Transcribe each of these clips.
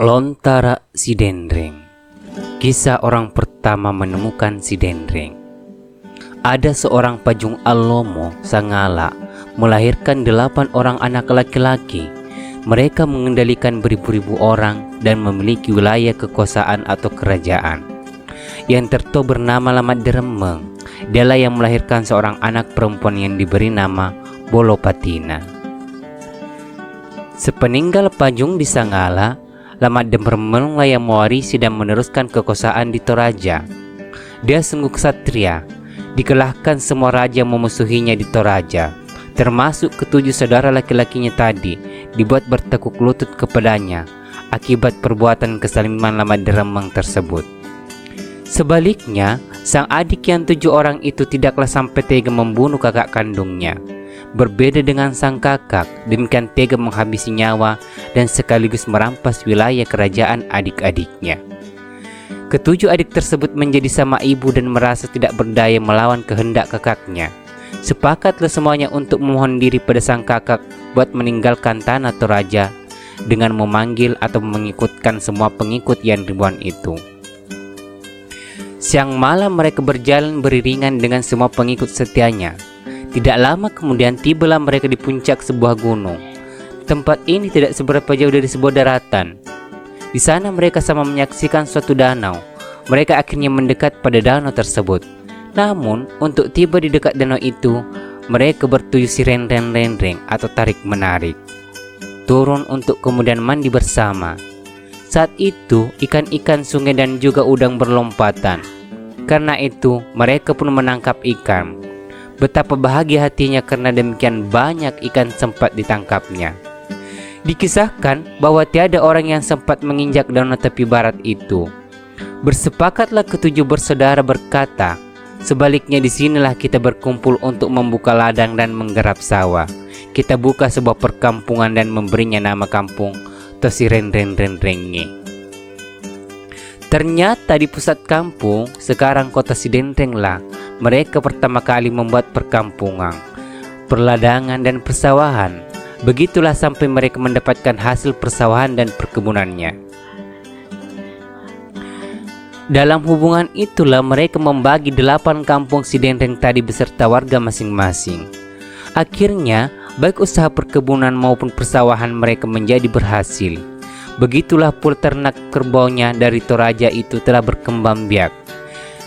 Lontara si Dendreng. Kisah orang pertama menemukan si Dendreng. Ada seorang Pajung Alomo Sangala melahirkan 8 orang anak laki-laki. Mereka mengendalikan beribu-ribu orang dan memiliki wilayah kekuasaan atau kerajaan. Yang tertua bernama Lamat Deremeng. Dialah yang melahirkan seorang anak perempuan yang diberi nama Bolopatina. Sepeninggal Pajung di Sangala, Lamat Deremeng yang mewarisi dan meneruskan kekuasaan di Toraja. Dia sungguh ksatria. Dikalahkan semua raja memusuhinya di Toraja, termasuk ketujuh saudara laki-lakinya tadi, dibuat bertekuk lutut kepadanya akibat perbuatan kesaliman Lamat Deremeng tersebut. Sebaliknya, sang adik yang 7 orang itu tidaklah sampai tega membunuh kakak kandungnya. Berbeda dengan sang kakak, demikian tega menghabisi nyawa dan sekaligus merampas wilayah kerajaan adik-adiknya. Ketujuh adik tersebut menjadi sama ibu dan merasa tidak berdaya melawan kehendak kakaknya. Sepakatlah semuanya untuk memohon diri pada sang kakak buat meninggalkan tanah Toraja dengan memanggil atau mengikutkan semua pengikut yang ribuan itu. Siang malam mereka berjalan beriringan dengan semua pengikut setianya. Tidak lama kemudian tibalah mereka di puncak sebuah gunung. Tempat ini tidak seberapa jauh dari sebuah daratan. Di sana mereka sama menyaksikan suatu danau. Mereka akhirnya mendekat pada danau tersebut. Namun untuk tiba di dekat danau itu, mereka bertuju si rendeng-rendeng atau tarik-menarik. Turun untuk kemudian mandi bersama. Saat itu ikan-ikan sungai dan juga udang berlompatan. Karena itu mereka pun menangkap ikan. Betapa bahagia hatinya karena demikian banyak ikan sempat ditangkapnya. Dikisahkan bahwa tiada orang yang sempat menginjak danau tepi barat itu. Bersepakatlah ketujuh bersaudara berkata, sebaliknya disinilah kita berkumpul untuk membuka ladang dan menggarap sawah. Kita buka sebuah perkampungan dan memberinya nama kampung Tosirendeng-rendengnya. Ternyata di pusat kampung, sekarang kota Sidendrenglah, mereka pertama kali membuat perkampungan, perladangan dan persawahan. Begitulah sampai mereka mendapatkan hasil persawahan dan perkebunannya. Dalam hubungan itulah mereka membagi 8 kampung Sidendreng tadi beserta warga masing-masing. Akhirnya, baik usaha perkebunan maupun persawahan mereka menjadi berhasil. Begitulah pula ternak kerbaunya dari Toraja itu telah berkembang biak.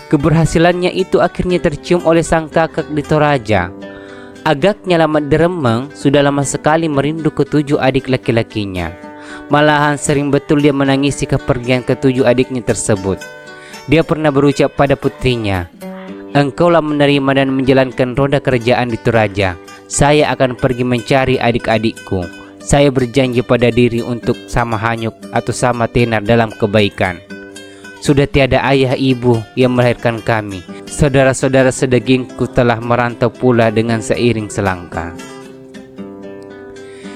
Keberhasilannya itu akhirnya tercium oleh sang kakak di Toraja. Agaknya Lamat Deremeng sudah lama sekali merindu ketujuh adik laki-lakinya. Malahan sering betul dia menangisi kepergian ketujuh adiknya tersebut. Dia pernah berucap pada putrinya, "Engkaulah menerima dan menjalankan roda kerajaan di Toraja. Saya akan pergi mencari adik-adikku. Saya berjanji pada diri untuk sama hanyut atau sama tenar dalam kebaikan. Sudah tiada ayah ibu yang melahirkan kami. Saudara-saudara sedagingku telah merantau pula dengan seiring selangkah."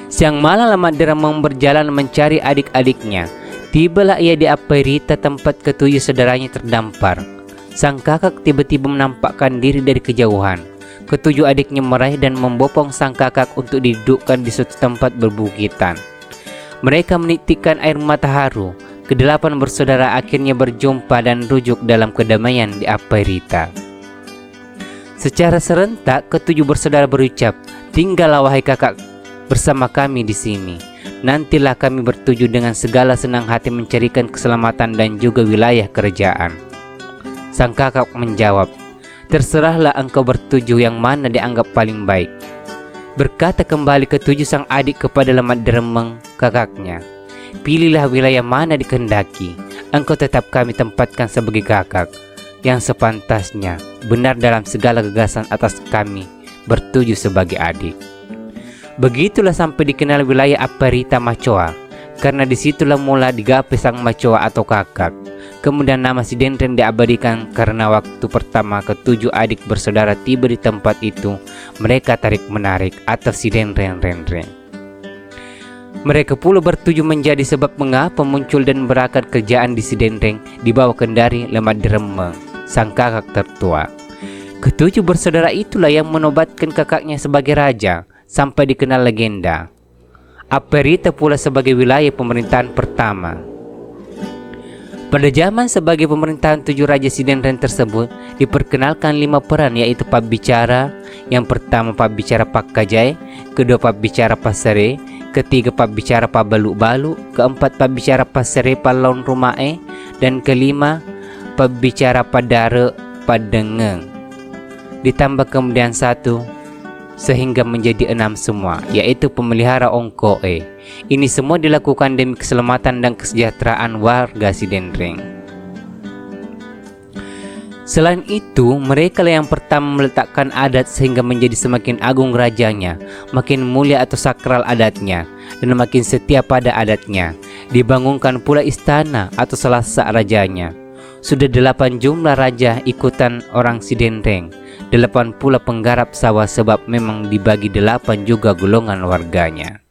Siang malam Lamat Deremeng berjalan mencari adik-adiknya. Tibalah ia di Aperita, tempat ketujuh saudaranya terdampar. Sang kakak tiba-tiba menampakkan diri dari kejauhan. Ketujuh adiknya meraih dan membopong sang kakak untuk didudukkan di suatu tempat berbukitan. Mereka menitikkan air mata haru. Ke-8 bersaudara akhirnya berjumpa dan rujuk dalam kedamaian di Aperita. Secara serentak ketujuh bersaudara berucap, "Tinggallah wahai kakak bersama kami di sini. Nantilah kami bertuju dengan segala senang hati mencarikan keselamatan dan juga wilayah kerajaan." Sang kakak menjawab, "Terserahlah engkau bertuju yang mana dianggap paling baik." Berkata kembali ketujuh sang adik kepada Lamat Deremeng kakaknya, "Pilihlah wilayah mana dikehendaki. Engkau tetap kami tempatkan sebagai kakak yang sepantasnya, benar dalam segala gagasan atas kami bertuju sebagai adik." Begitulah sampai dikenal wilayah Aperita Macoa, karena disitulah mula digapai sang Macoa atau kakak. Kemudian nama Sidendreng diabadikan karena waktu pertama ketujuh adik bersaudara tiba di tempat itu, mereka tarik-menarik atau Sidendreng-rendeng. Mereka pula bertuju menjadi sebab mengapa muncul dan berakar kerjaan di Sidendreng di bawah kendari Lamat Deremeng, sang kakak tertua. Ketujuh bersaudara itulah yang menobatkan kakaknya sebagai raja, sampai dikenal legenda. Aperita pula sebagai wilayah pemerintahan pertama. Pada zaman sebagai pemerintahan 7 Raja Sidenreng tersebut, diperkenalkan 5 peran, yaitu pembicara. Yang pertama pembicara Pakkajai, kedua pembicara Pasare, ketiga pembicara Pabalu-balu, keempat pembicara Pasare Palon Rumae, dan kelima pembicara Padare Padengeng. Ditambah kemudian 1 sehingga menjadi 6 semua, yaitu pemelihara Ongkoe. Ini semua dilakukan demi keselamatan dan kesejahteraan warga Sidenreng. Selain itu, mereka yang pertama meletakkan adat sehingga menjadi semakin agung rajanya, makin mulia atau sakral adatnya, dan makin setia pada adatnya. Dibangunkan pula istana atau selasak rajanya. Sudah 8 jumlah raja ikutan orang Sidenreng, 8 pula penggarap sawah, sebab memang dibagi 8 juga golongan warganya.